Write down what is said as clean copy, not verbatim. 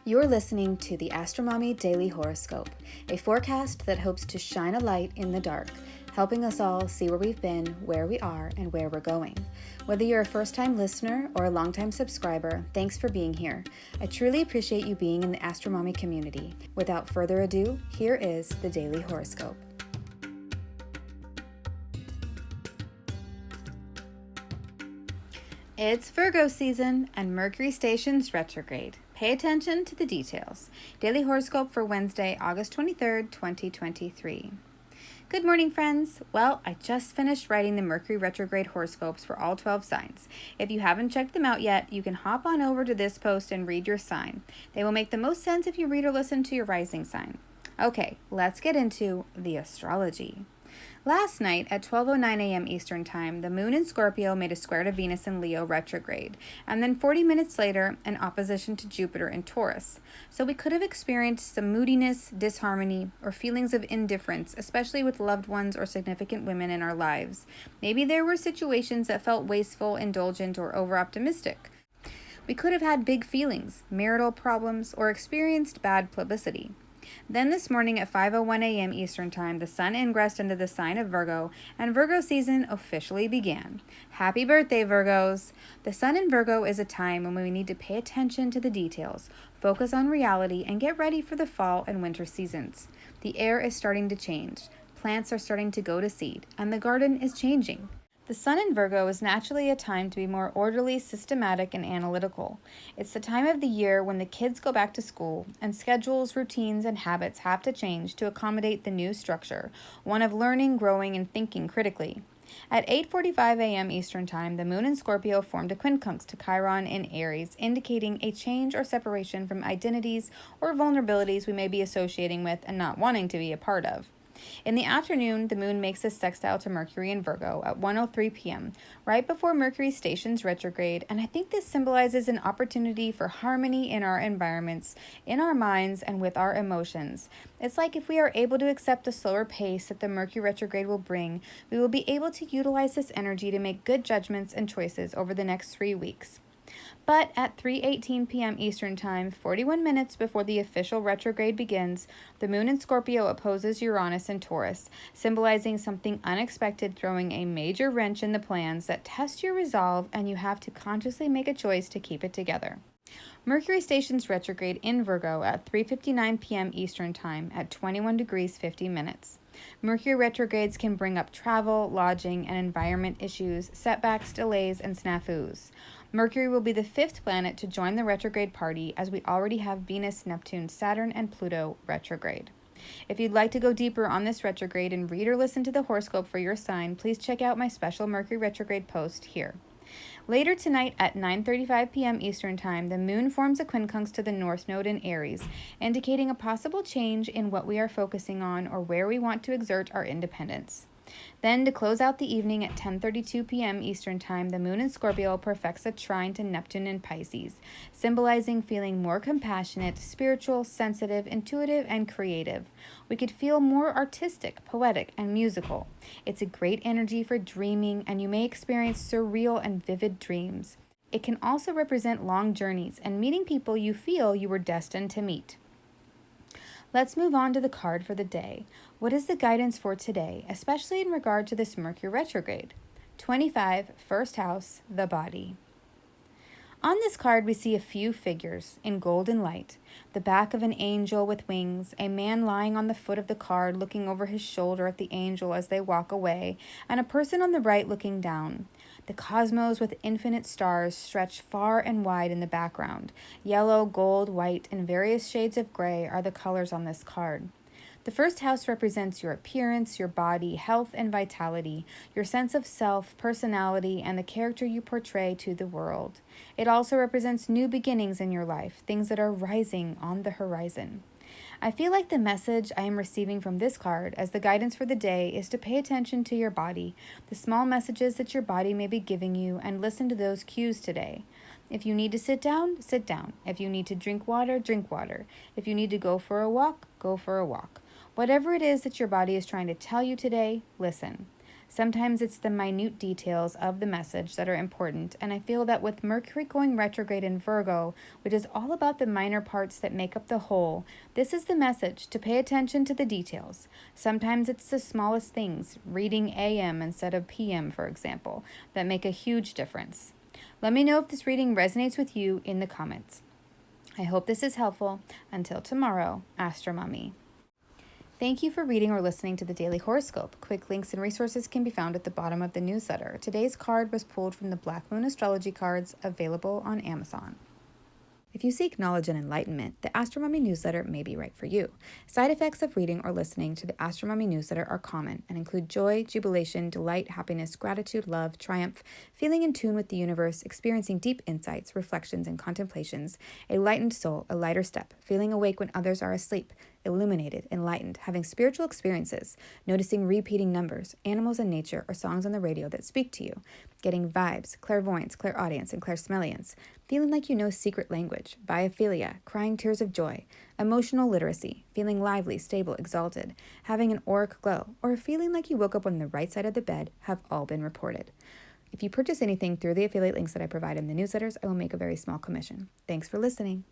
You're listening to the AstroMommy Daily Horoscope, a forecast that hopes to shine a light in the dark, helping us all see where we've been, where we are, and where we're going. Whether you're a first-time listener or a long-time subscriber, thanks for being here. I truly appreciate you being in the AstroMommy community. Without further ado, here is the Daily Horoscope. It's Virgo season and Mercury stations retrograde. Pay attention to the details. Daily horoscope for Wednesday, August 23rd, 2023. Good morning, friends. Well, I just finished writing the Mercury retrograde horoscopes for all 12 signs. If you haven't checked them out yet, you can hop on over to this post and read your sign. They will make the most sense if you read or listen to your rising sign. Okay, let's get into the astrology. Last night at 12:09 a.m. Eastern Time, the moon in Scorpio made a square to Venus in Leo retrograde, and then 40 minutes later, an opposition to Jupiter in Taurus. So we could have experienced some moodiness, disharmony, or feelings of indifference, especially with loved ones or significant women in our lives. Maybe there were situations that felt wasteful, indulgent, or over-optimistic. We could have had big feelings, marital problems, or experienced bad publicity. Then this morning at 5:01 a.m. Eastern Time, the sun ingressed into the sign of Virgo, and Virgo season officially began. Happy birthday, Virgos! The sun in Virgo is a time when we need to pay attention to the details, focus on reality, and get ready for the fall and winter seasons. The air is starting to change. Plants are starting to go to seed, and the garden is changing. The sun in Virgo is naturally a time to be more orderly, systematic, and analytical. It's the time of the year when the kids go back to school, and schedules, routines, and habits have to change to accommodate the new structure, one of learning, growing, and thinking critically. At 8:45 a.m. Eastern Time, the moon in Scorpio formed a quincunx to Chiron in Aries, indicating a change or separation from identities or vulnerabilities we may be associating with and not wanting to be a part of. In the afternoon, the moon makes a sextile to Mercury in Virgo at 1:03 p.m., right before Mercury stations retrograde, and I think this symbolizes an opportunity for harmony in our environments, in our minds, and with our emotions. It's like if we are able to accept the slower pace that the Mercury retrograde will bring, we will be able to utilize this energy to make good judgments and choices over the next 3 weeks. But at 3:18 p.m. Eastern Time, 41 minutes before the official retrograde begins, the moon in Scorpio opposes Uranus in Taurus, symbolizing something unexpected, throwing a major wrench in the plans that test your resolve, and you have to consciously make a choice to keep it together. Mercury stations retrograde in Virgo at 3:59 p.m. Eastern Time at 21 degrees 50 minutes. Mercury retrogrades can bring up travel, lodging, and environment issues, setbacks, delays, and snafus. Mercury will be the 5th planet to join the retrograde party, as we already have Venus, Neptune, Saturn, and Pluto retrograde. If you'd like to go deeper on this retrograde and read or listen to the horoscope for your sign, please check out my special Mercury retrograde post here. Later tonight at 9:35 p.m. Eastern Time, the moon forms a quincunx to the North Node in Aries, indicating a possible change in what we are focusing on or where we want to exert our independence. Then, to close out the evening at 10:32 p.m. Eastern Time, the moon in Scorpio perfects a trine to Neptune in Pisces, symbolizing feeling more compassionate, spiritual, sensitive, intuitive, and creative. We could feel more artistic, poetic, and musical. It's a great energy for dreaming, and you may experience surreal and vivid dreams. It can also represent long journeys and meeting people you feel you were destined to meet. Let's move on to the card for the day. What is the guidance for today, especially in regard to this Mercury retrograde? 25, first house, the body. On this card, we see a few figures in golden light. The back of an angel with wings, a man lying on the foot of the card looking over his shoulder at the angel as they walk away, and a person on the right looking down. The cosmos with infinite stars stretch far and wide in the background. Yellow, gold, white, and various shades of gray are the colors on this card. The first house represents your appearance, your body, health, and vitality, your sense of self, personality, and the character you portray to the world. It also represents new beginnings in your life, things that are rising on the horizon. I feel like the message I am receiving from this card as the guidance for the day is to pay attention to your body, the small messages that your body may be giving you, and listen to those cues today. If you need to sit down, sit down. If you need to drink water, drink water. If you need to go for a walk, go for a walk. Whatever it is that your body is trying to tell you today, listen. Sometimes it's the minute details of the message that are important, and I feel that with Mercury going retrograde in Virgo, which is all about the minor parts that make up the whole, this is the message to pay attention to the details. Sometimes it's the smallest things, reading AM instead of PM, for example, that make a huge difference. Let me know if this reading resonates with you in the comments. I hope this is helpful. Until tomorrow, AstroMommy. Thank you for reading or listening to the Daily Horoscope. Quick links and resources can be found at the bottom of the newsletter. Today's card was pulled from the Black Moon astrology cards available on Amazon. If you seek knowledge and enlightenment, the AstroMommy Newsletter may be right for you. Side effects of reading or listening to the AstroMommy Newsletter are common and include joy, jubilation, delight, happiness, gratitude, love, triumph, feeling in tune with the universe, experiencing deep insights, reflections, and contemplations, a lightened soul, a lighter step, feeling awake when others are asleep, illuminated, enlightened, having spiritual experiences, noticing repeating numbers, animals in nature, or songs on the radio that speak to you, getting vibes, clairvoyance, clairaudience, and clairsmelliance, feeling like you know secret language, biophilia, crying tears of joy, emotional literacy, feeling lively, stable, exalted, having an auric glow, or feeling like you woke up on the right side of the bed have all been reported. If you purchase anything through the affiliate links that I provide in the newsletters, I will make a very small commission. Thanks for listening.